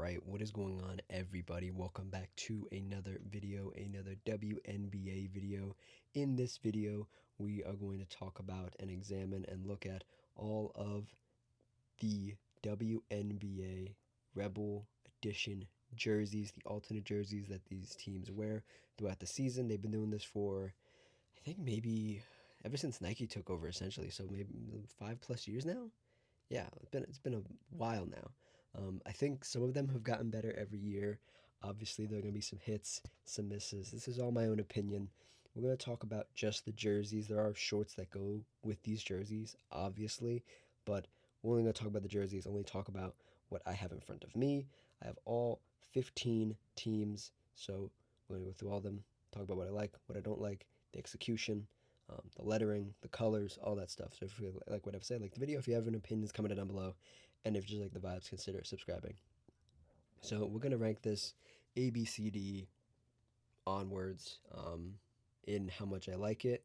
Alright, what is going on, everybody? Welcome back to another video, another WNBA video. In this video, we are going to talk about and examine and look at all of the WNBA Rebel Edition jerseys, the alternate jerseys that these teams wear throughout the season. They've been doing this for, I think, maybe ever since Nike took over, essentially. So maybe 5+ years now. Yeah, it's been a while now. I think some of them have gotten better every year. Obviously, there are going to be some hits, some misses. This is all my own opinion. We're going to talk about just the jerseys. There are shorts that go with these jerseys, obviously, but we're only going to talk about the jerseys, only talk about what I have in front of me. I have all 15 teams, so we're going to go through all of them, talk about what I like, what I don't like, the execution, the lettering, the colors, all that stuff. So if you like what I've said, like the video, if you have any opinions, comment it down below. And if you just like the vibes, consider subscribing. So we're going to rank this A, B, C, D onwards in how much I like it,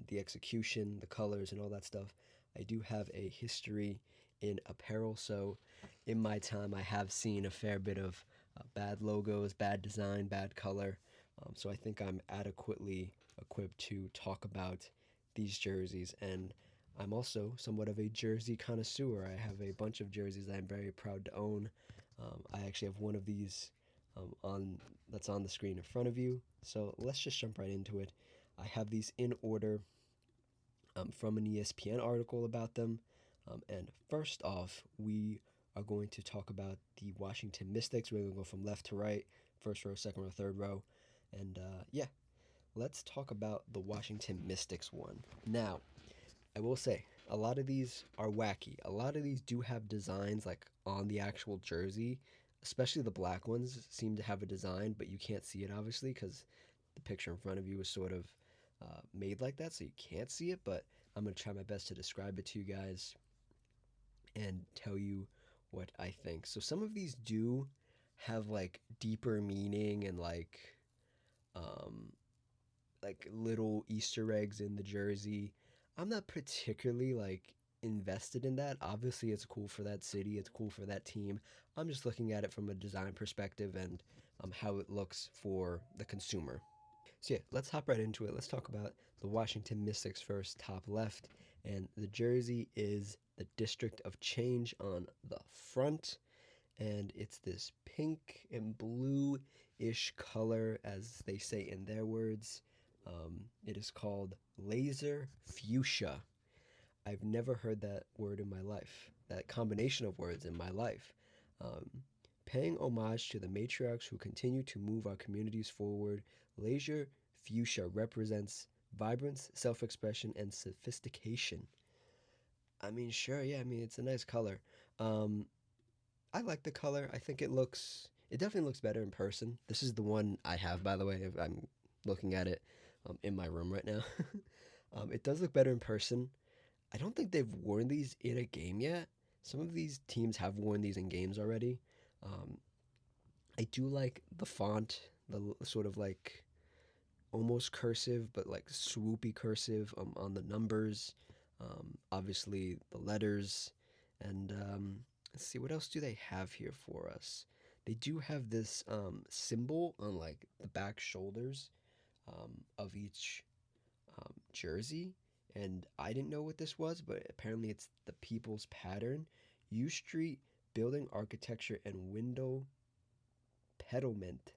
the execution, the colors, and all that stuff. I do have a history in apparel, so in my time I have seen a fair bit of bad logos, bad design, bad color. So I think I'm adequately equipped to talk about these jerseys, and I'm also somewhat of a jersey connoisseur. I have a bunch of jerseys that I'm very proud to own. I actually have one of these on that's on the screen in front of you. So let's just jump right into it. I have these in order from an ESPN article about them. And first off, we are going to talk about the Washington Mystics. We're going to go from left to right, first row, second row, third row. And yeah, let's talk about the Washington Mystics one. Now, I will say, a lot of these are wacky. A lot of these do have designs like on the actual jersey, especially the black ones seem to have a design, but you can't see it obviously because the picture in front of you is sort of made like that, so you can't see it. But I'm going to try my best to describe it to you guys and tell you what I think. So some of these do have like deeper meaning and um, like little Easter eggs in the jersey. I'm not particularly like invested in that. Obviously, it's cool for that city, it's cool for that team. I'm just looking at it from a design perspective and how it looks for the consumer. So yeah, let's hop right into it. Let's talk about the Washington Mystics first, top left, and the jersey is the District of Change on the front, and it's this pink and blue-ish color, as they say in their words. It is called laser fuchsia. I've never heard that word in my life, that combination of words in my life. Um, Paying homage to the matriarchs who continue to move our communities forward, laser fuchsia represents vibrance, self-expression, and sophistication. I mean, sure, yeah, I mean, it's a nice color. Um, I like the color. I think it definitely looks better in person. This is the one I have, by the way. If I'm looking at it in my room right now. It does look better in person. I don't think they've worn these in a game yet. Some of these teams have worn these in games already. Um, I do like the font, the sort of like almost cursive, but like swoopy cursive on the numbers. Obviously, the letters. And let's see, what else do they have here for us? They do have this symbol on like the back shoulders of each jersey. And I didn't know what this was, but apparently it's the people's pattern. U Street building architecture and window pedalment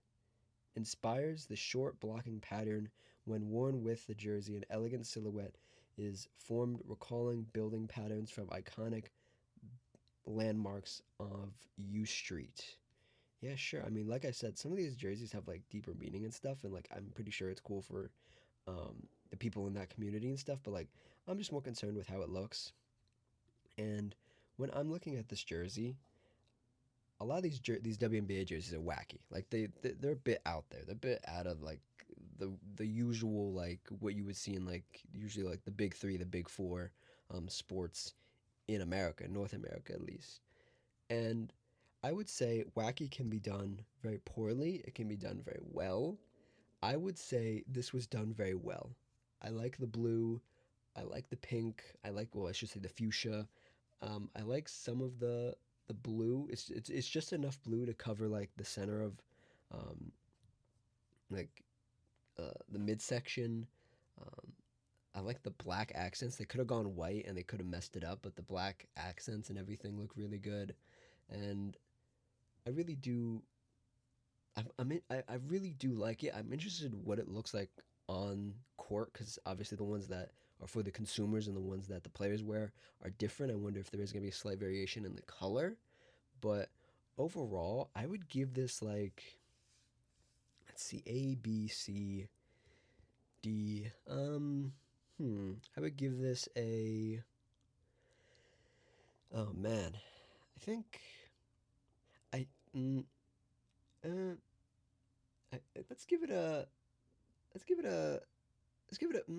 inspires the short blocking pattern when worn with the jersey. An elegant silhouette is formed, recalling building patterns from iconic landmarks of U Street. Yeah, sure. I mean, like I said, some of these jerseys have like deeper meaning and stuff, and like I'm pretty sure it's cool for the people in that community and stuff. But like, I'm just more concerned with how it looks. And when I'm looking at this jersey, a lot of these WNBA jerseys are wacky. Like they're a bit out there. They're a bit out of like the usual like what you would see in like usually like the big three, the big four sports in America, North America at least. And I would say wacky can be done very poorly. It can be done very well. I would say this was done very well. I like the blue. I like the pink. I like, well, I should say the fuchsia. I like some of the the blue. It's just enough blue to cover like the center of um, like the midsection. Um, I like the black accents. They could have gone white and they could have messed it up, but the black accents and everything look really good. And I really do. I really do like it. I'm interested in what it looks like on court because obviously the ones that are for the consumers and the ones that the players wear are different. I wonder if there is going to be a slight variation in the color, but overall, I would give this like, let's see, A, B, C, D. I would give this a. Oh man, I think I. Uh, I let's give it a. Let's give it a. Let's give it a.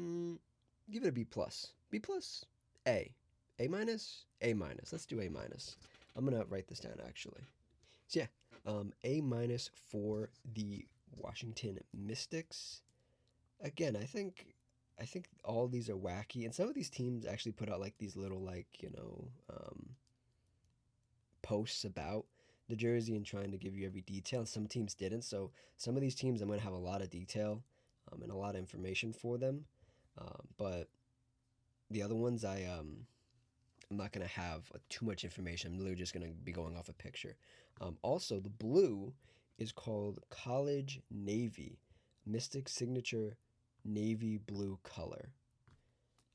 Give it a B plus. B plus. A. A minus. A minus. Let's do A minus. I'm gonna write this down actually. So yeah, A minus for the Washington Mystics. Again, I think all these are wacky, and some of these teams actually put out like these little posts about the jersey and trying to give you every detail. And some teams didn't, so some of these teams I'm gonna have a lot of detail and a lot of information for them, but the other ones I'm not gonna have too much information. I'm literally just gonna be going off a picture. Also, the blue is called College Navy, Mystic Signature Navy Blue color.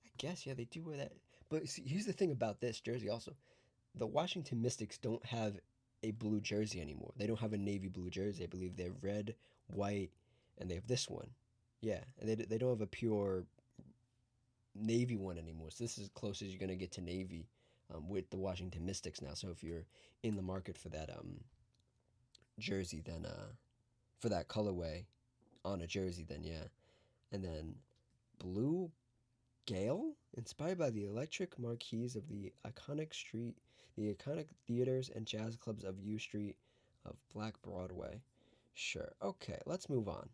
I guess yeah, they do wear that. But see, here's the thing about this jersey. Also, the Washington Mystics don't have a blue jersey anymore. They don't have a navy blue jersey. I believe they're red, white, and they have this one. Yeah, and they don't have a pure navy one anymore. So this is as close as you're gonna get to navy with the Washington Mystics now. So if you're in the market for that jersey, then for that colorway on a jersey, then yeah. And then blue Gale, inspired by the electric marquees of the iconic theaters and jazz clubs of U Street of Black Broadway. Sure. Okay, let's move on.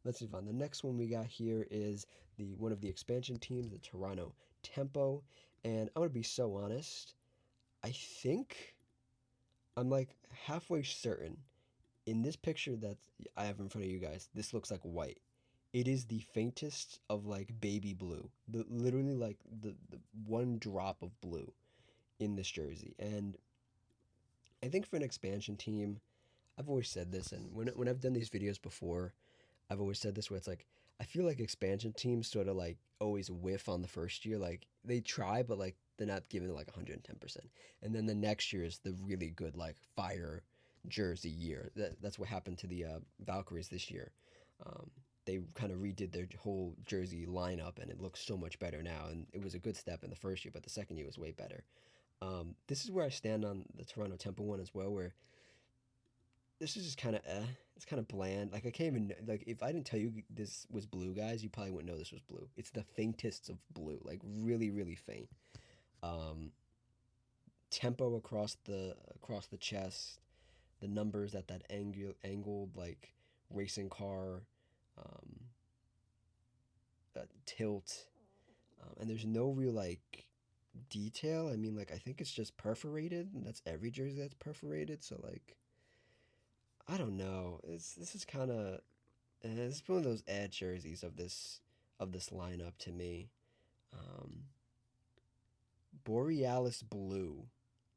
Let's move on. The next one we got here is the one of the expansion teams, the Toronto Tempo. And I'm gonna be so honest. I think I'm like halfway certain in this picture that I have in front of you guys, this looks like white. It is the faintest of like baby blue. Literally like the one drop of blue in this jersey. And I think for an expansion team, I've always said this, and when I've done these videos before, I've always said this where it's like I feel like expansion teams sort of like always whiff on the first year. Like they try, but like they're not giving it like 110%. And then the next year is the really good like fire jersey year. That's what happened to the Valkyries this year. Um, they kind of redid their whole jersey lineup, and it looks so much better now. And it was a good step in the first year, but the second year was way better. This is where I stand on the Toronto Temple one as well, where this is just kind of it's kind of bland. Like I can't even like if I didn't tell you this was blue, guys, you probably wouldn't know this was blue. It's the faintest of blue, like really really faint. Um, Tempo across the chest, the numbers at that angled like racing car, um, tilt, and there's no real like detail. I mean, like I think it's just perforated, and that's every jersey that's perforated. So like I don't know. This is kind of it's one of those ad jerseys of this lineup to me. Um, Borealis Blue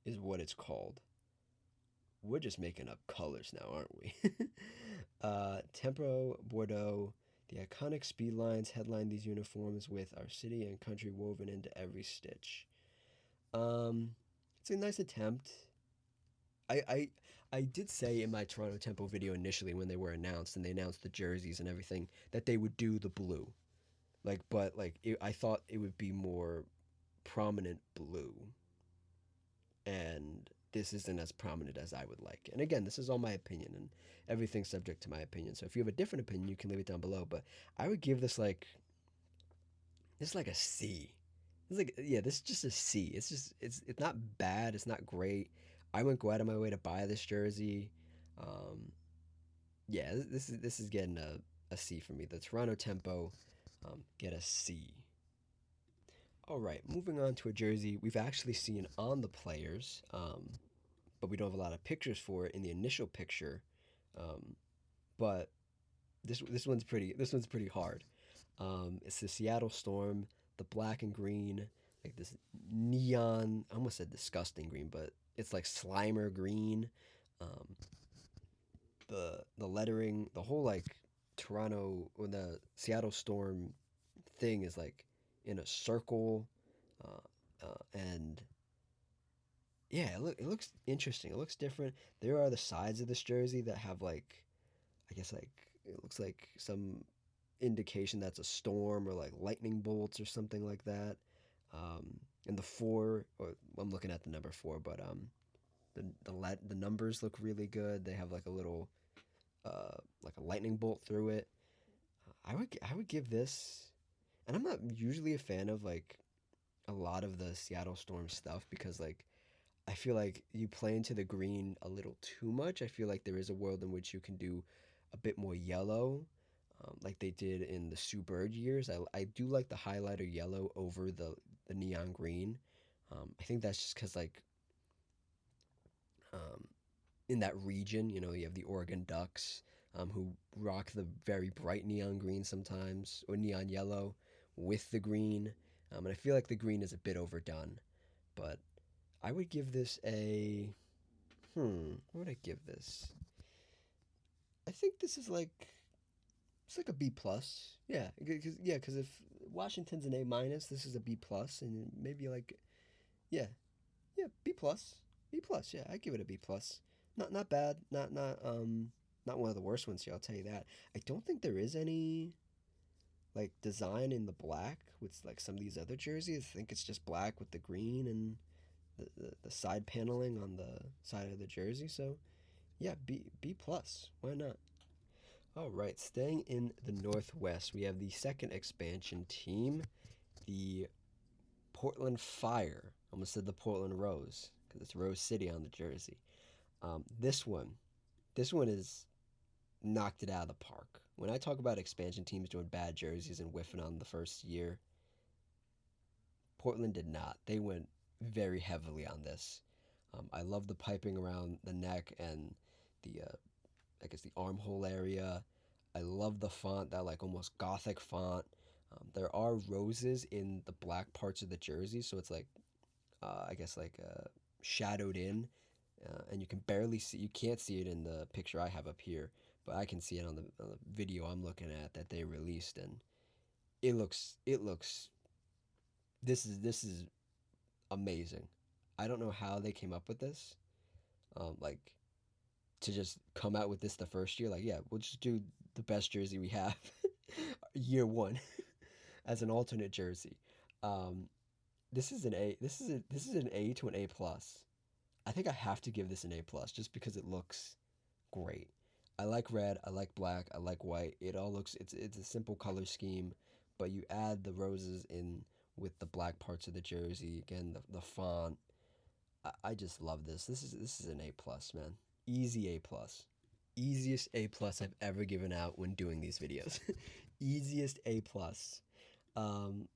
is what it's called. We're just making up colors now, aren't we? Tempero Bordeaux. The iconic speed lines headline these uniforms with our city and country woven into every stitch. Um, it's a nice attempt. I, I I did say in my Toronto Tempo video initially when they were announced and they announced the jerseys and everything that they would do the blue. Like, but like I thought it would be more prominent blue, and this isn't as prominent as I would like. And again, this is all my opinion, and everything's subject to my opinion. So if you have a different opinion, you can leave it down below. But I would give this like a C. It's like yeah, this is just a C. It's not bad. It's not great. I wouldn't go out of my way to buy this jersey. Um, yeah, this is getting a C for me. The Toronto Tempo get a C. All right, moving on to a jersey we've actually seen on the players. but we don't have a lot of pictures for it in the initial picture. Um, but this one's pretty hard. It's the Seattle Storm, the black and green, like this neon. I almost said disgusting green, but it's like Slimer green. Um, the lettering, the whole like Toronto or the Seattle Storm thing is like in a circle, and yeah, it looks interesting. It looks different. There are the sides of this jersey that have like, I guess like it looks like some indication that's a storm or like lightning bolts or something like that. And the four, or I'm looking at the number four, but the numbers look really good. They have like a little like a lightning bolt through it. I would give this, and I'm not usually a fan of like a lot of the Seattle Storm stuff because like I feel like you play into the green a little too much. I feel like there is a world in which you can do a bit more yellow, like they did in the Sue Bird years. I do like the highlighter yellow over the neon green. I think that's just because like um, in that region, you have the Oregon Ducks, who rock the very bright neon green sometimes or neon yellow with the green, and I feel like the green is a bit overdone. But I would give this a What would I give this? I think this is like it's like a B plus. Yeah, because if Washington's an A minus, this is a B plus, and maybe like yeah, yeah, B plus, B plus. Yeah, I give it a B plus. Not bad. Not one of the worst ones here. I'll tell you that. I don't think there is any like design in the black with like some of these other jerseys. I think it's just black with the green and the side paneling on the side of the jersey. So yeah, B plus. Why not? All right, staying in the Northwest, we have the second expansion team, the Portland Fire. I almost said the Portland Rose because it's Rose City on the jersey. This one, this one is knocked it out of the park. When I talk about expansion teams doing bad jerseys and whiffing on the first year, Portland did not. They went very heavily on this. I love the piping around the neck and the I guess the armhole area. I love the font, that like almost gothic font. There are roses in the black parts of the jersey, so it's like I guess like shadowed in, and you can barely see. You can't see it in the picture I have up here, but I can see it on the video I'm looking at that they released, and it looks. This is amazing. I don't know how they came up with this. Like to just come out with this the first year. Like, yeah, we'll just do the best jersey we have year one as an alternate jersey. Um, this is an A. This is an A to an A plus. I think I have to give this an A plus just because it looks great. I like red. I like black. I like white. It all looks. It's a simple color scheme, but you add the roses in with the black parts of the jersey. Again, the font. I just love this. This is an A plus, man. Easy A plus. Easiest A plus I've ever given out when doing these videos. Easiest A plus.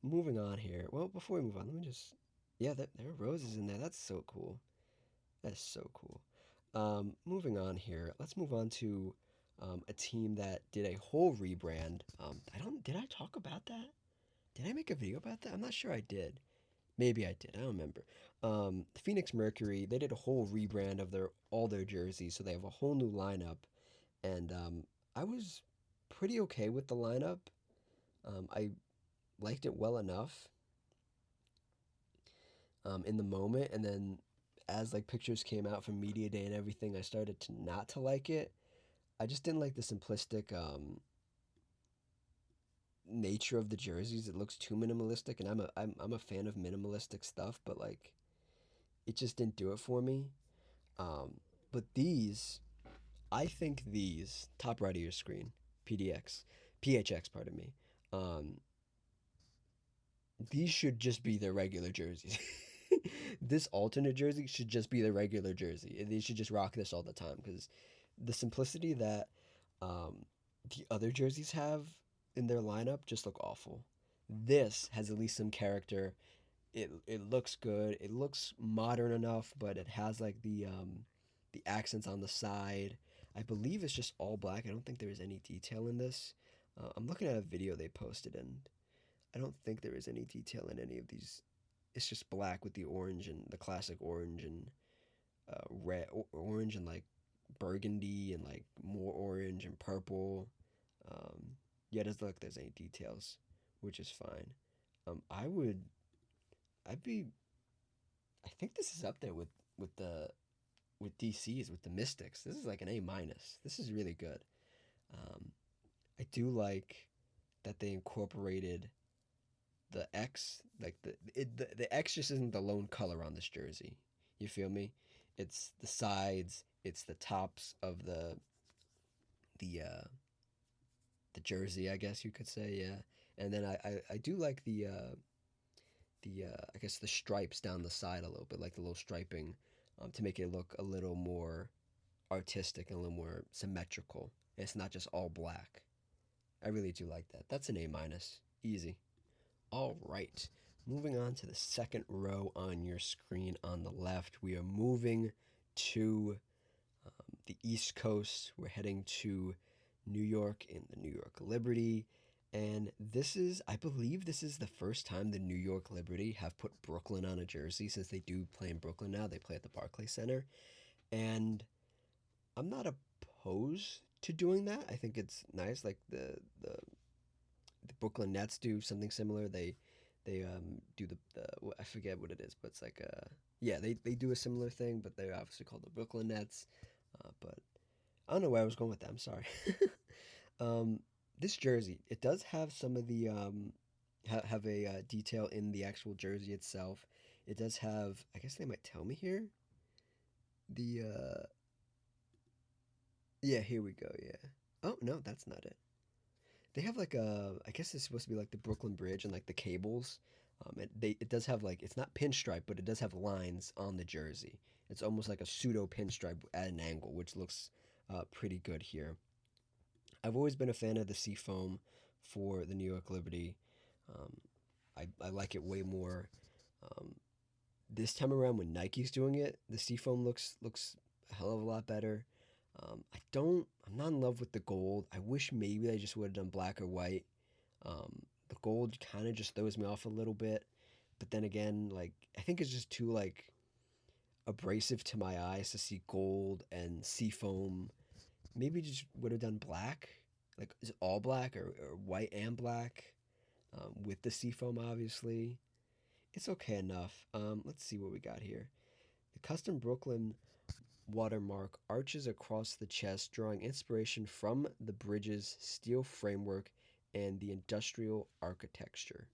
Moving on here. Well, before we move on, let me just. Yeah, there are roses in there. That's so cool. That's so cool. Moving on here. Let's move on to a team that did a whole rebrand. I don't. Did I talk about that? Did I make a video about that? I'm not sure I did. Maybe I did. I don't remember. The Phoenix Mercury. They did a whole rebrand of all their jerseys, so they have a whole new lineup, and I was pretty okay with the lineup. I liked it well enough in the moment, and then as like pictures came out from media day and everything, I started to not to like it. I just didn't like the simplistic nature of the jerseys. It looks too minimalistic, and I'm a fan of minimalistic stuff, but like it just didn't do it for me. Um, but I think these top right of your screen, PDX, PHX, pardon me. Um, these should just be their regular jerseys. This alternate jersey should just be their regular jersey. They should just rock this all the time because the simplicity that um, the other jerseys have in their lineup just look awful. This has at least some character. It looks good. It looks modern enough, but it has like the the accents on the side. I believe it's just all black. I don't think there is any detail in this. I'm looking at a video they posted, and I don't think there is any detail in any of these. It's just black with the orange and the classic orange and red, orange and like burgundy and like more orange and purple. Um, yeah, it doesn't look like there's any details, which is fine. I would, I'd be, I think this is up there with the with DC's with the Mystics. This is like an A minus. This is really good. Um, I do like that they incorporated the X, like the X just isn't the lone color on this jersey. You feel me? It's the sides, it's the tops of the the jersey, I guess you could say, yeah. And then I do like the I guess the stripes down the side a little bit, like the little striping, to make it look a little more artistic and a little more symmetrical. And it's not just all black. I really do like that. That's an A minus, easy. All right. Moving on to the second row on your screen on the left, we are moving to the East Coast. We're heading to New York in the New York Liberty. And this is, I believe, this is the first time the New York Liberty have put Brooklyn on a jersey since they do play in Brooklyn now. They play at the Barclays Center. And I'm not opposed to doing that. I think it's nice. Like the Brooklyn Nets do something similar. They do I forget what it is, but it's like yeah, they do a similar thing, but they're obviously called the Brooklyn Nets. But I don't know where I was going with that. I'm sorry. um, this jersey, it does have some of the have a detail in the actual jersey itself. It does have, I guess they might tell me here. The yeah, here we go. Yeah. Oh no, that's not it. They have like a, I guess it's supposed to be like the Brooklyn Bridge and like the cables. It does have like, it's not pinstripe, but it does have lines on the jersey. It's almost like a pseudo pinstripe at an angle, which looks pretty good here. I've always been a fan of the seafoam for the New York Liberty. Um, I like it way more. Um, this time around when Nike's doing it, the seafoam looks a hell of a lot better. I'm not in love with the gold. I wish maybe they just would have done black or white. The gold kind of just throws me off a little bit, but then again, like I think it's just too like abrasive to my eyes to see gold and seafoam. Maybe just would have done black, like is it all black or white and black, with the seafoam obviously. It's okay enough. Let's see what we got here. The custom Brooklyn watermark arches across the chest, drawing inspiration from the bridge's steel framework and the industrial architecture.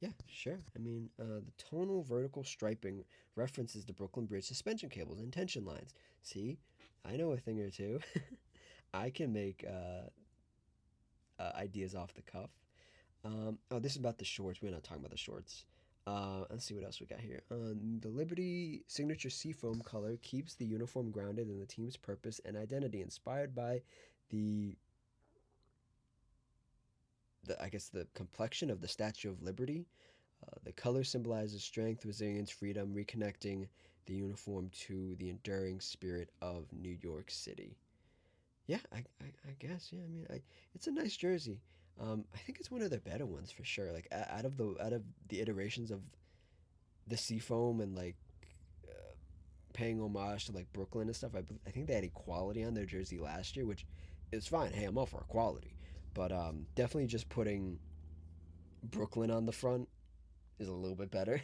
Yeah, sure. I mean, the tonal vertical striping references the Brooklyn Bridge suspension cables and tension lines. See, I know a thing or two. I can make ideas off the cuff. Oh, this is about the shorts. We're not talking about the shorts. Let's see what else we got here. The Liberty signature seafoam color keeps the uniform grounded in the team's purpose and identity, inspired by the I guess the complexion of the Statue of Liberty. The color symbolizes strength, resilience, freedom, reconnecting the uniform to the enduring spirit of New York City. Yeah, I guess. Yeah, I mean, it's a nice jersey. I think it's one of their better ones for sure. Like out of the iterations of the seafoam and like paying homage to like Brooklyn and stuff, I think they had equality on their jersey last year, which is fine. Hey, I'm all for equality, but definitely just putting Brooklyn on the front is a little bit better.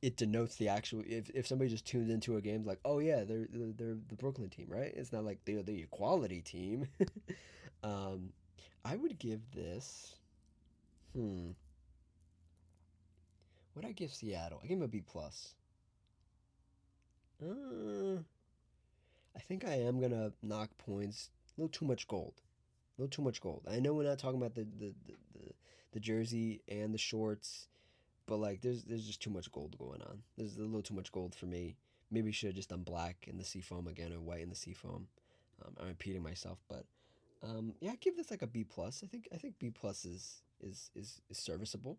It denotes the actual. If somebody just tunes into a game, like, oh yeah, they're the Brooklyn team, right? It's not like they're the equality team. um, I would give this. Hmm. What I give Seattle? I give him a B plus. Uh, I think I am gonna knock points. A little too much gold. A little too much gold. I know we're not talking about the jersey and the shorts, but like there's just too much gold going on. There's a little too much gold for me. Maybe should have just done black in the seafoam again or white in the seafoam. I'm repeating myself, but yeah, I give this like a B plus. I think B plus is serviceable.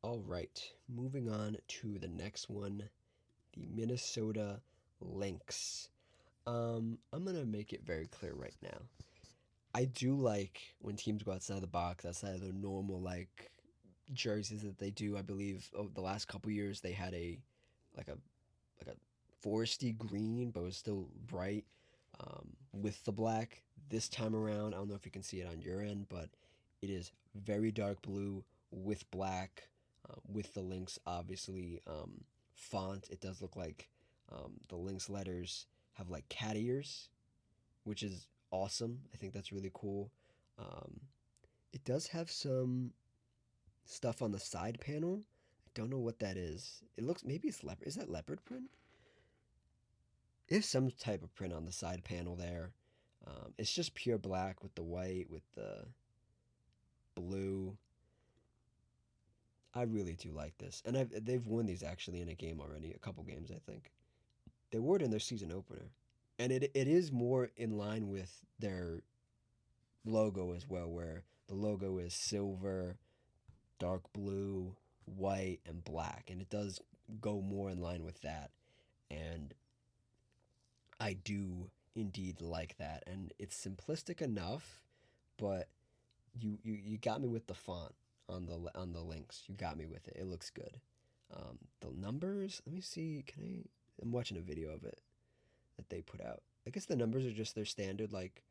All right, moving on to the next one, the Minnesota Lynx. I'm gonna make it very clear right now. I do like when teams go outside the box, outside of the normal like jerseys that they do. I believe over the last couple years they had a like a like a foresty green, but it was still bright with the black. This time around, I don't know if you can see it on your end, but it is very dark blue with black, with the Lynx obviously font. It does look like the Lynx letters have like cat ears, which is awesome. I think that's really cool. Um, it does have some stuff on the side panel. I don't know what that is. It looks maybe it's leopard. Is that leopard print? There's some type of print on the side panel there. It's just pure black with the white with the blue. I really do like this, and they've won these actually in a game already, a couple games I think. They were it in their season opener, and it is more in line with their logo as well, where the logo is silver, dark blue, white, and black, and it does go more in line with that. And I do indeed like that, and it's simplistic enough, but you got me with the font on the links. You got me with it. It looks good. The numbers. Let me see. Can I? I'm watching a video of it that they put out. I guess the numbers are just their standard like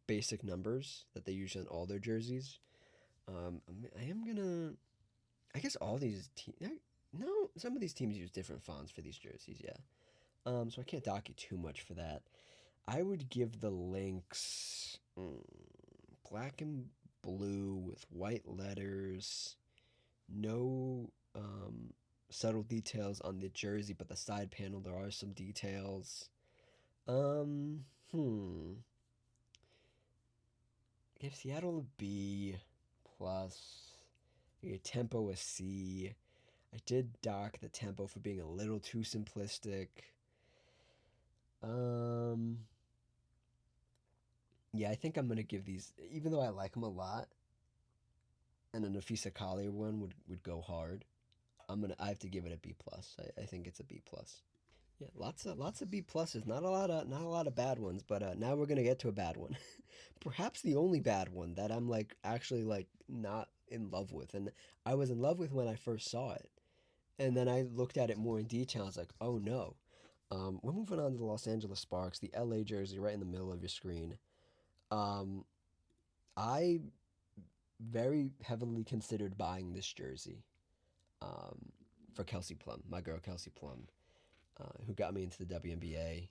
basic numbers that they use on all their jerseys. I am gonna. I guess all these teams. No, some of these teams use different fonts for these jerseys. Yeah. So I can't dock you too much for that. I would give the Lynx black and blue with white letters. No subtle details on the jersey, but the side panel there are some details. Um, hmm. Give Seattle a B plus. Your tempo a C. I did dock the tempo for being a little too simplistic. Um, yeah, I think I'm gonna give these, even though I like them a lot, and an Nafisa Collier one would go hard. I have to give it a B plus. I think it's a B plus. Yeah, lots of B pluses. Not a lot of bad ones. But now we're gonna get to a bad one. Perhaps the only bad one that I'm like actually like not in love with, and I was in love with when I first saw it, and then I looked at it more in detail. I was like, oh no. We're moving on to the Los Angeles Sparks, the LA jersey right in the middle of your screen. Um, I very heavily considered buying this jersey um, for Kelsey Plum, my girl Kelsey Plum, who got me into the WNBA.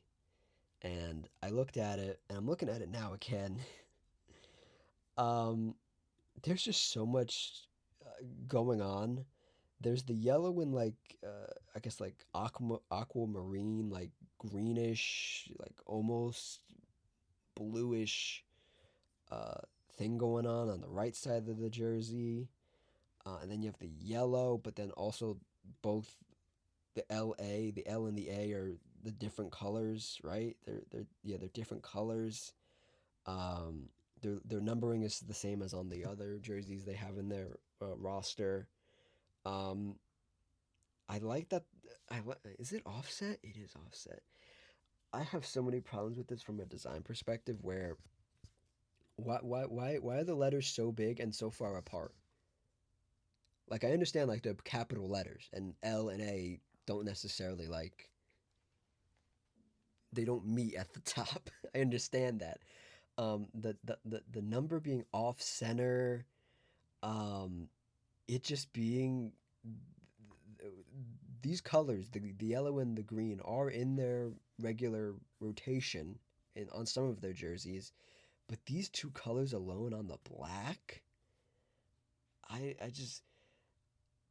And I looked at it, and I'm looking at it now again. um, there's just so much going on. There's the yellow and like I guess like aquamarine, like greenish, like almost bluish uh, thing going on the right side of the jersey. And then you have the yellow, but then also both the L and the A are the different colors, right? They're different colors. Their numbering is the same as on the other jerseys they have in their roster. Um, I like that. Is it offset? It is offset. I have so many problems with this from a design perspective. Where why are the letters so big and so far apart? Like I understand like the capital letters and L and A don't necessarily like they don't meet at the top. I understand that. The number being off center, um, it just being these colors, the yellow and the green, are in their regular rotation in on some of their jerseys, but these two colors alone on the black, I just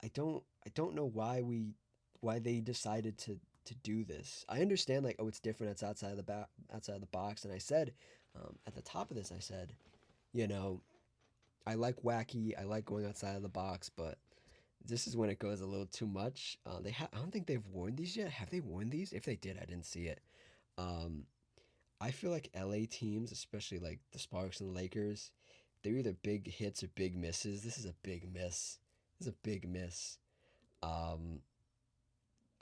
I don't know why they decided to do this. I understand like oh it's different. It's outside of the outside of the box. And I said at the top of this I said you know I like wacky. I like going outside of the box, but this is when it goes a little too much. I don't think they've worn these yet. Have they worn these? If they did, I didn't see it. Um, I feel like LA teams, especially like the Sparks and the Lakers, they're either big hits or big misses. This is a big miss. This is a big miss. Um,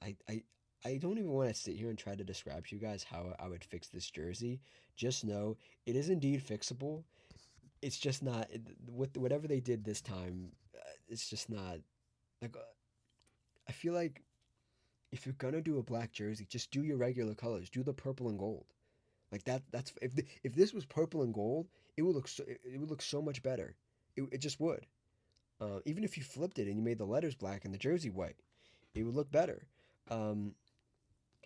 I I don't even want to sit here and try to describe to you guys how I would fix this jersey. Just know it is indeed fixable. It's just not with whatever they did this time. It's just not like I feel like if you're gonna do a black jersey, just do your regular colors. Do the purple and gold. Like that. That's if this was purple and gold, it would look so much better. It just would. Even if you flipped it and you made the letters black and the jersey white, it would look better. Um,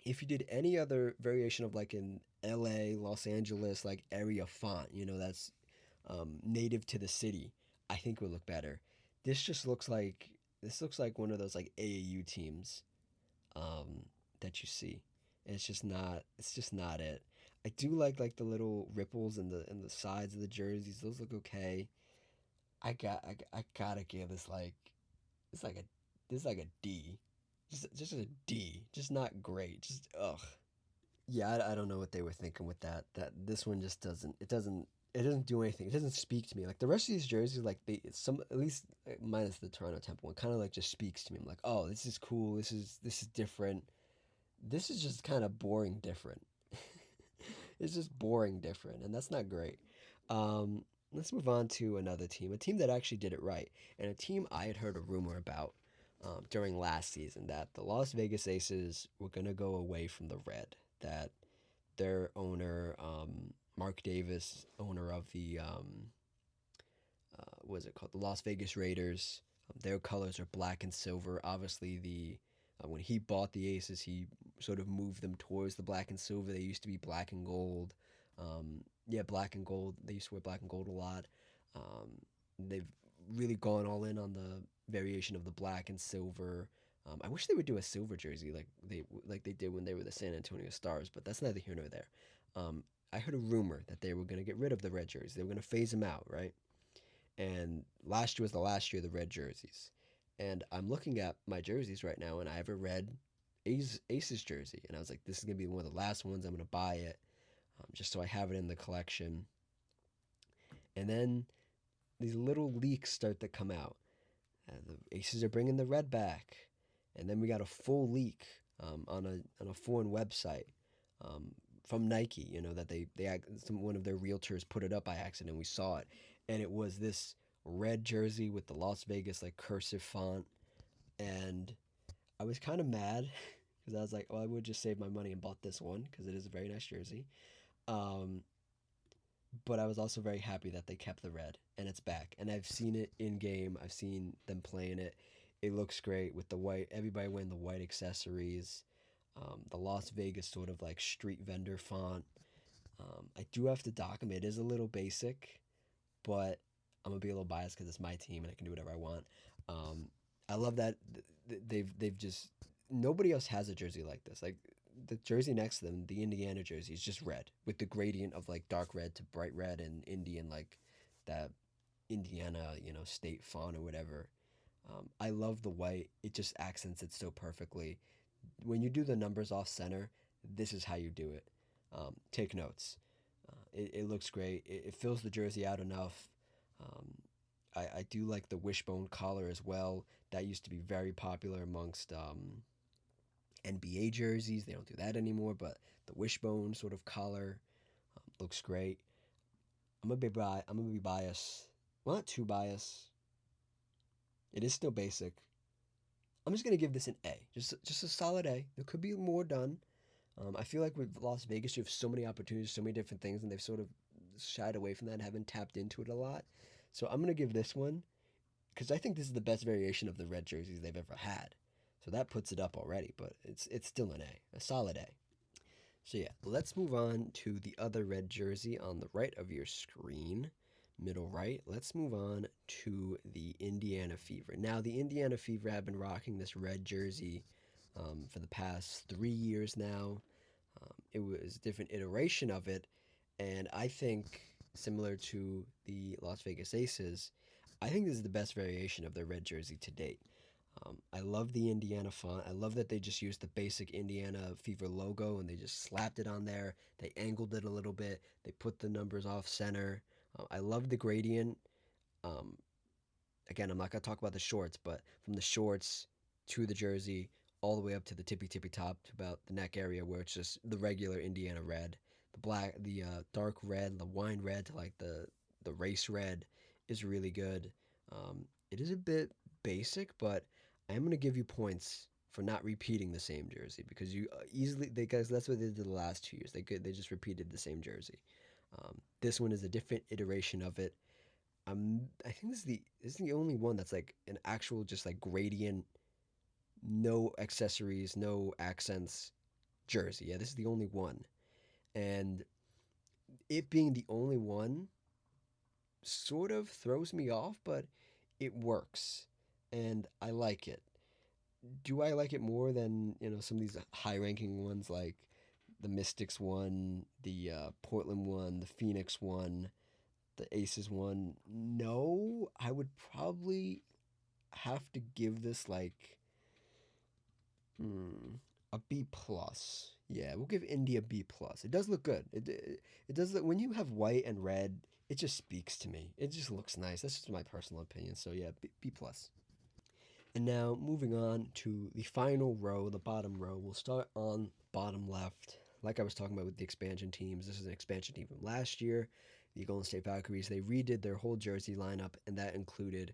if you did any other variation of like an LA, Los Angeles, like area font, that's native to the city, I think it would look better. This just looks like one of those like AAU teams um, that you see. And it's just not it. I do like the little ripples in the sides of the jerseys. Those look okay. I gotta give this like it's like a this is like a D. Just a D. Just not great. Just ugh. Yeah, I don't know what they were thinking with that. That this one just doesn't do anything. It doesn't speak to me. Like the rest of these jerseys, like they some at least minus the Toronto Temple one, kind of like just speaks to me. I'm like, oh, this is cool. This is different. This is just kind of boring different. It's just boring different, and that's not great. Let's move on to another team, a team that actually did it right, and a team I had heard a rumor about during last season that the Las Vegas Aces were gonna go away from the red. That their owner, Mark Davis, owner of the what is it called, the Las Vegas Raiders. Their colors are black and silver. Obviously, the when he bought the Aces, he sort of moved them towards the black and silver. They used to be black and gold. Yeah, black and gold. They used to wear black and gold a lot. Um, they've really gone all in on the variation of the black and silver. I wish they would do a silver jersey like they did when they were the San Antonio Stars, but that's neither here nor there. I heard a rumor that they were going to get rid of the red jerseys. They were going to phase them out, right? And last year was the last year of the red jerseys. And I'm looking at my jerseys right now, and I have a red Aces jersey, and I was like, this is gonna be one of the last ones. I'm gonna buy it, just so I have it in the collection. And then these little leaks start to come out. The Aces are bringing the red back, and then we got a full leak on a foreign website um, from Nike. That one of their realtors put it up by accident. We saw it, and it was this red jersey with the Las Vegas like cursive font, and I was kind of mad because I was like, well, I would just save my money and bought this one because it is a very nice jersey. Um, but I was also very happy that they kept the red and it's back. And I've seen it in game. I've seen them playing it. It looks great with the white. Everybody wearing the white accessories. The Las Vegas sort of like street vendor font. I do have to dock them. It is a little basic, but I'm gonna be a little biased because it's my team and I can do whatever I want. Um, I love that they've just nobody else has a jersey like this. Like the jersey next to them, the Indiana jersey is just red with the gradient of like dark red to bright red and Indian like that Indiana state font or whatever. I love the white. It just accents it so perfectly. When you do the numbers off center, this is how you do it. Take notes. It looks great. It fills the jersey out enough. Um, I do like the wishbone collar as well. That used to be very popular amongst NBA jerseys. They don't do that anymore, but the wishbone sort of collar looks great. I'm gonna be biased. Well, not too biased. It is still basic. I'm just gonna give this an A. Just a solid A. There could be more done. I feel like with Las Vegas, you have so many opportunities, so many different things, and they've sort of shied away from that and haven't tapped into it a lot. So I'm gonna give this one because I think this is the best variation of the red jerseys they've ever had. So that puts it up already, but it's still an A, a solid A. So yeah, let's move on to the other red jersey on the right of your screen, middle right. Let's move on to the Indiana Fever. Now the Indiana Fever have been rocking this red jersey for the past 3 years now. It was a different iteration of it, and I think similar to the Las Vegas Aces, I think this is the best variation of their red jersey to date. I love the Indiana font. I love that they just used the basic Indiana Fever logo and they just slapped it on there. They angled it a little bit. They put the numbers off center. I love the gradient. Um, Again, I'm not going to talk about the shorts, but from the shorts to the jersey, all the way up to the tippy top to about the neck area where it's just the regular Indiana red. The black, the dark red, the wine red to like the race red is really good. It is a bit basic, but I am gonna give you points for not repeating the same jersey because you easily they guys that's what they did the last 2 years. They just repeated the same jersey. This one is a different iteration of it. I think this is the only one that's like an actual just like gradient, no accessories, no accents jersey. Yeah, this is the only one. And it being the only one sort of throws me off, but it works. And I like it. Do I like it more than, some of these high ranking ones like the Mystics one, the Portland one, the Phoenix one, the Aces one? No, I would probably have to give this like a B plus. Yeah, we'll give Indy a B plus. It does look good. It does look when you have white and red. It just speaks to me. It just looks nice. That's just my personal opinion. So yeah, B plus. And now moving on to the final row, the bottom row. We'll start on bottom left. Like I was talking about with the expansion teams, this is an expansion team from last year. The Golden State Valkyries, they redid their whole jersey lineup, and that included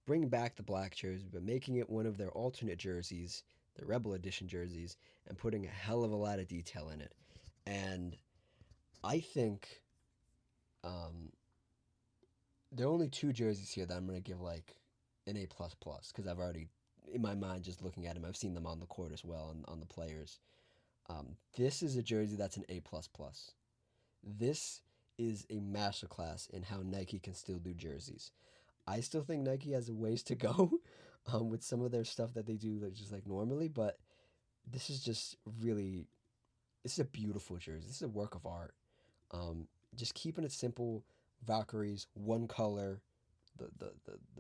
bringing back the black jersey, but making it one of their alternate jerseys, the Rebel Edition jerseys, and putting a hell of a lot of detail in it. And I think um, there are only two jerseys here that I'm going to give like an A plus plus because I've already in my mind just looking at them. I've seen them on the court as well and on the players. This is a jersey that's an A plus plus. This is a masterclass in how Nike can still do jerseys. I still think Nike has a ways to go with some of their stuff that they do like, just like normally, but this is just really this is a beautiful jersey. This is a work of art. Um, just keeping it simple. Valkyries, one color, the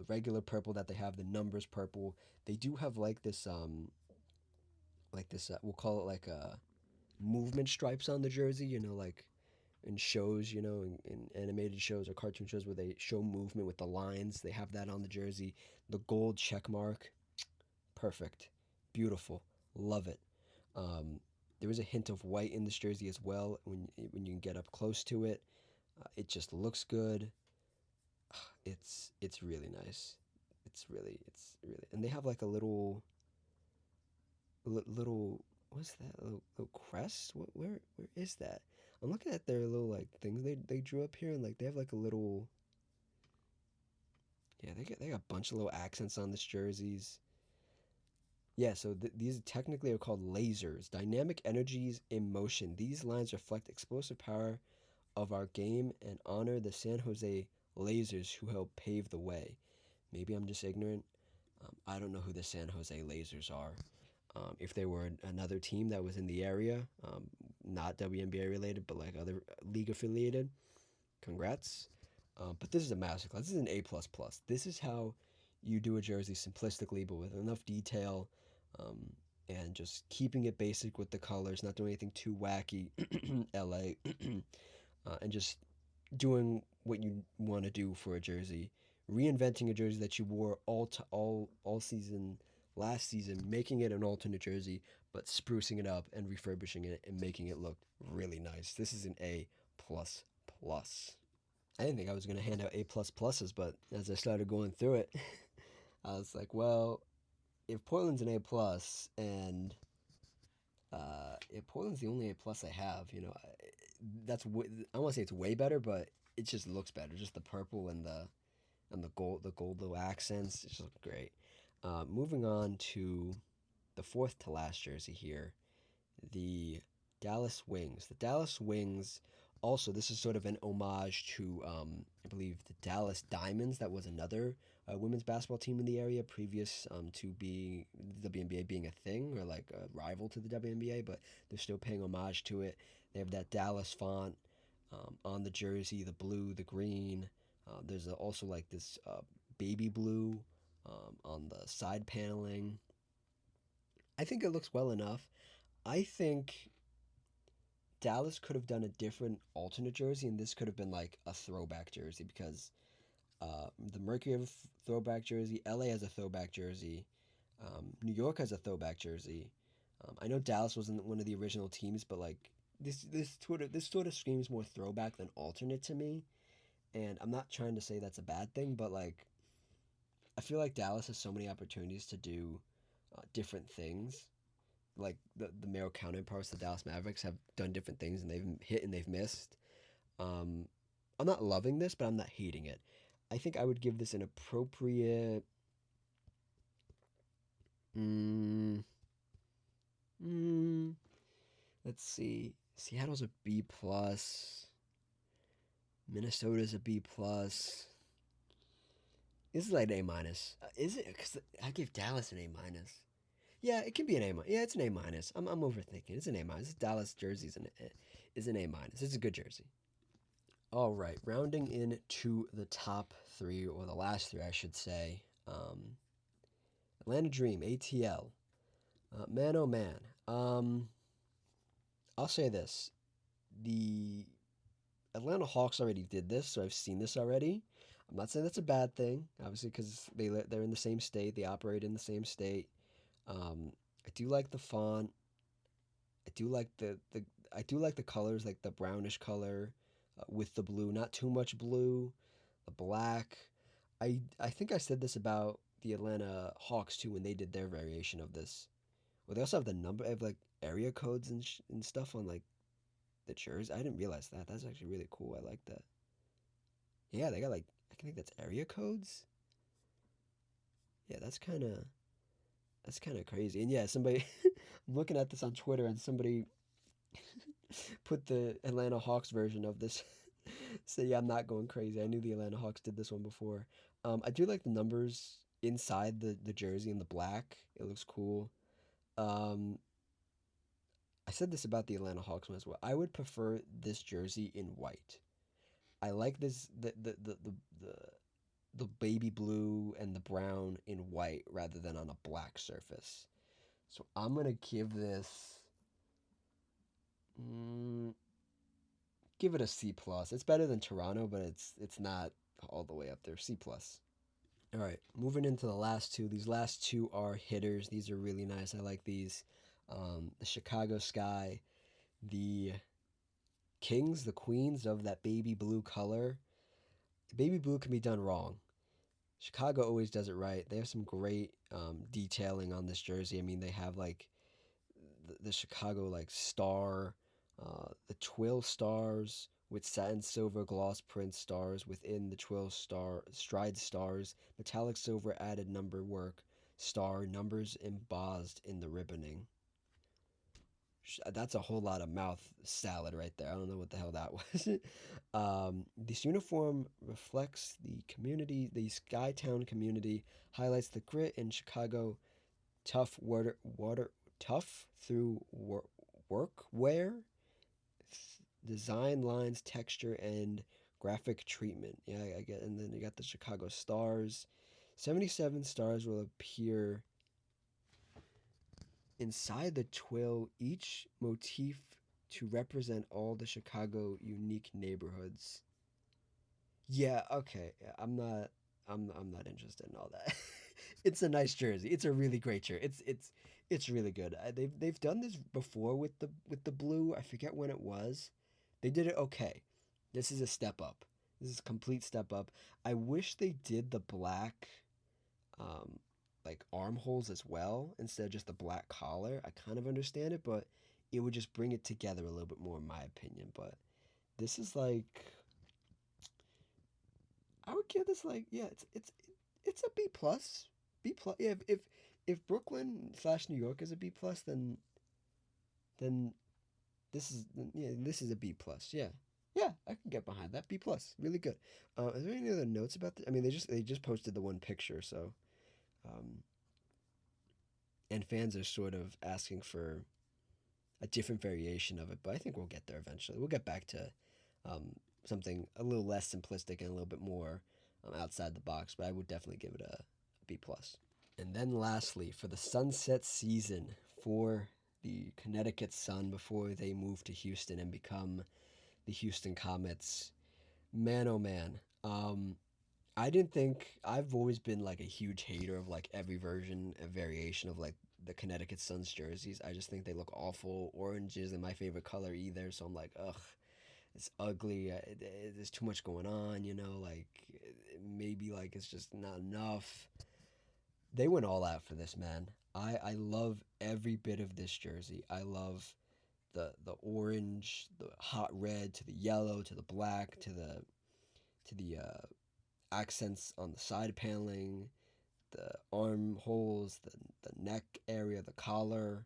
regular purple that they have, the numbers purple. They do have like this we'll call it like movement stripes on the jersey. Like in shows, in animated shows or cartoon shows where they show movement with the lines. They have that on the jersey. The gold check mark, perfect, beautiful, love it. Um, there is a hint of white in this jersey as well when you can get up close to it. It just looks good. It's really nice. It's really, and they have like a little what's that little crest? Where is that? I'm looking at their little like things they drew up here, and like they have like a little yeah they got a bunch of little accents on this jerseys. Yeah, so these technically are called lasers, dynamic energies in motion. These lines reflect explosive power of our game and honor the San Jose Lasers who helped pave the way. Maybe I'm just ignorant. I don't know who the San Jose Lasers are. If they were another team that was in the area, not WNBA related, but like other league affiliated, congrats. But this is a masterclass. This is an A plus plus. This is how you do a jersey simplistically, but with enough detail, um, and just keeping it basic with the colors, not doing anything too wacky, LA, and just doing what you want to do for a jersey, reinventing a jersey that you wore all season last season, making it an alternate jersey, but sprucing it up and refurbishing it and making it look really nice. This is an A plus plus. I didn't think I was gonna hand out A plus pluses, but as I started going through it, I was like, well, if Portland's an A plus and if Portland's the only A plus I have, I want to say it's way better, but it just looks better. Just the purple and the gold little accents, it just look great. Moving on to the fourth to last jersey here, the Dallas Wings. The Dallas Wings. Also, this is sort of an homage to, I believe, the Dallas Diamonds. That was another women's basketball team in the area previous to being the WNBA being a thing or like a rival to the WNBA, but they're still paying homage to it. They have that Dallas font on the jersey, the blue, the green. There's also like this baby blue on the side paneling. I think it looks well enough. I think Dallas could have done a different alternate jersey, and this could have been like a throwback jersey because the Mercury have a throwback jersey. LA has a throwback jersey. New York has a throwback jersey. I know Dallas wasn't one of the original teams, but like this sort of screams more throwback than alternate to me. And I'm not trying to say that's a bad thing, but like I feel like Dallas has so many opportunities to do different things. Like the male counterparts, the Dallas Mavericks have done different things and they've hit and they've missed. Um, I'm not loving this, but I'm not hating it. I think I would give this an appropriate. Mm, mm, let's see. Seattle's a B plus. Minnesota's a B plus. This is like an A minus. Is it? Because I give Dallas an A minus. Yeah, it can be an A minus. Yeah, it's an A minus. I'm overthinking. It's an A minus. Dallas jersey is an A minus. It's a good jersey. All right, rounding in to the top three, or the last three, I should say. Atlanta Dream, ATL. Man, oh man. I'll say this: the Atlanta Hawks already did this, so I've seen this already. I'm not saying that's a bad thing, obviously, because they're in the same state, they operate in the same state. I do like the font. I do like the colors, like the brownish color with the blue, not too much blue, the black. I think I said this about the Atlanta Hawks too when they did their variation of this. Well, they also have the number of like area codes and stuff on like the jersey. I didn't realize that. That's actually really cool. I like that. Yeah, they got like I think that's area codes. Yeah, that's kind of crazy. And yeah, somebody I'm looking at this on Twitter and somebody put the Atlanta Hawks version of this. So yeah, I'm not going crazy. I knew the Atlanta Hawks did this one before. I do like the numbers inside the jersey in the black. It looks cool. Um, I said this about the Atlanta Hawks one as well. I would prefer this jersey in white. I like this the the baby blue and the brown in white rather than on a black surface. So I'm gonna mm, give it a C plus. It's better than Toronto, but it's not all the way up there. C plus. All right, moving into the last two. These last two are hitters. These are really nice. I like these. The Chicago Sky, the kings, the queens of that baby blue color. Baby blue can be done wrong. Chicago always does it right. They have some great detailing on this jersey. I mean, they have like the Chicago like star, the twill stars with satin silver gloss print stars within the twill star stride stars, metallic silver added number work, star numbers embossed in the ribboning. That's a whole lot of mouth salad right there. I don't know what the hell that was. This uniform reflects the community, the Skytown community, highlights the grit in Chicago tough tough through workwear, design lines, texture, and graphic treatment. Yeah, I get. And then you got the Chicago stars. 77 stars will appear inside the twill, each motif to represent all the Chicago unique neighborhoods. Yeah, okay. Yeah, I'm not interested in all that. It's a nice jersey. It's a really great jersey. It's really good. They've done this before with the blue. I forget when it was. They did it okay. This is a step up. This is a complete step up. I wish they did the black um like armholes as well instead of just the black collar. I kind of understand it, but it would just bring it together a little bit more in my opinion. But this is like I would give this like yeah, it's a B plus. B plus. Yeah, if Brooklyn slash New York is a B plus, then this is a B plus. Yeah, yeah, I can get behind that. B plus, really good. Is there any other notes about this? I mean, they just posted the one picture, so um, and fans are sort of asking for a different variation of it, but I think we'll get there eventually. We'll get back to something a little less simplistic and a little bit more outside the box, but I would definitely give it a B plus. And then lastly, for the sunset season for the Connecticut Sun before they move to Houston and become the Houston Comets, man oh man. I didn't think I've always been like a huge hater of like every version and variation of like the Connecticut Suns jerseys. I just think they look awful. Orange isn't my favorite color either, so I'm like, ugh, it's ugly. There's too much going on, like maybe like it's just not enough. They went all out for this, man. I love every bit of this jersey. I love the orange, the hot red, to the yellow, to the black, to the accents on the side paneling, the armholes, the neck area, the collar.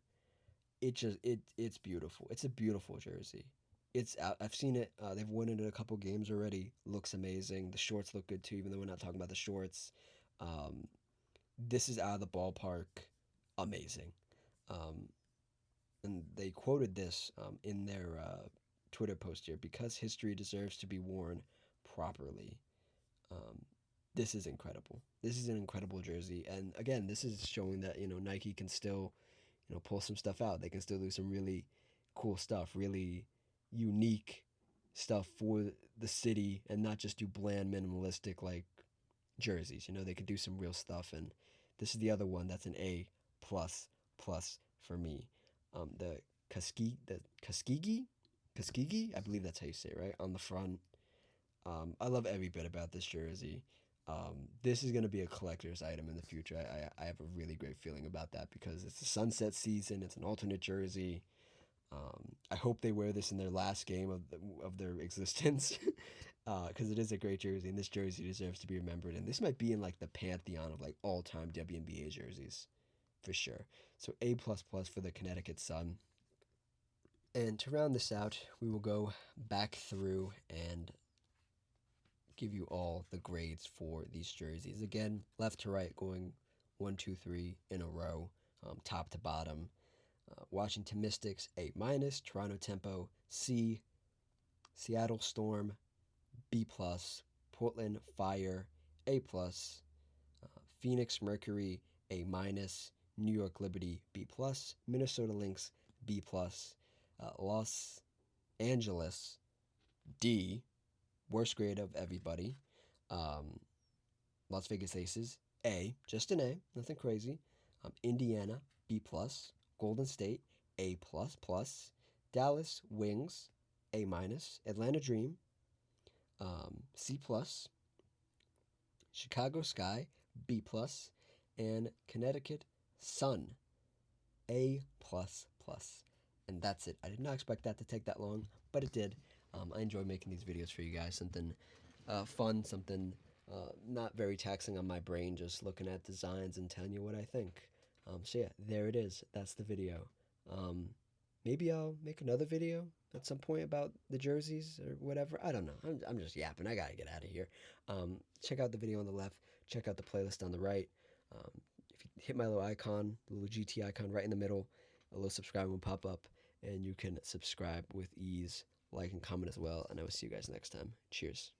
It's beautiful. It's a beautiful jersey. It's out. I've seen it. They've won it in a couple games already. Looks amazing. The shorts look good too, even though we're not talking about the shorts. Um, this is out of the ballpark. Amazing. Um, and they quoted this in their Twitter post here, because history deserves to be worn properly. Um, this is incredible. This is an incredible jersey, and again, this is showing that Nike can still pull some stuff out. They can still do some really cool stuff, really unique stuff for the city, and not just do bland, minimalistic like jerseys. They could do some real stuff, and this is the other one that's an A plus plus for me. The Tuskegee, I believe that's how you say it, right? On the front, I love every bit about this jersey. This is going to be a collector's item in the future. I have a really great feeling about that because it's the sunset season. It's an alternate jersey. I hope they wear this in their last game of their existence, because it is a great jersey, and this jersey deserves to be remembered. And this might be in like the pantheon of like all time WNBA jerseys for sure. So A plus plus for the Connecticut Sun. And to round this out, we will go back through and give you all the grades for these jerseys. Again, left to right, going 1, 2, 3 in a row, top to bottom. Washington Mystics A minus, Toronto Tempo C, Seattle Storm B plus, Portland Fire A plus, Phoenix Mercury A minus, New York Liberty B plus, Minnesota Lynx B plus, Los Angeles D, worst grade of everybody. Um, Las Vegas Aces A, just an A, nothing crazy. Indiana B plus, Golden State A plus plus, Dallas Wings A minus, Atlanta Dream C plus, Chicago Sky B plus, and Connecticut Sun A plus plus. And that's it. I did not expect that to take that long, but it did. I enjoy making these videos for you guys. Something fun, something not very taxing on my brain, just looking at designs and telling you what I think. So yeah, there it is. That's the video. Um, Maybe I'll make another video at some point about the jerseys or whatever. I don't know. I'm just yapping. I gotta get out of here. Check out the video on the left. Check out the playlist on the right. Um, if you hit my little icon, the little GT icon right in the middle, a little subscribe will pop up, and you can subscribe with ease, like and comment as well. And I will see you guys next time. Cheers.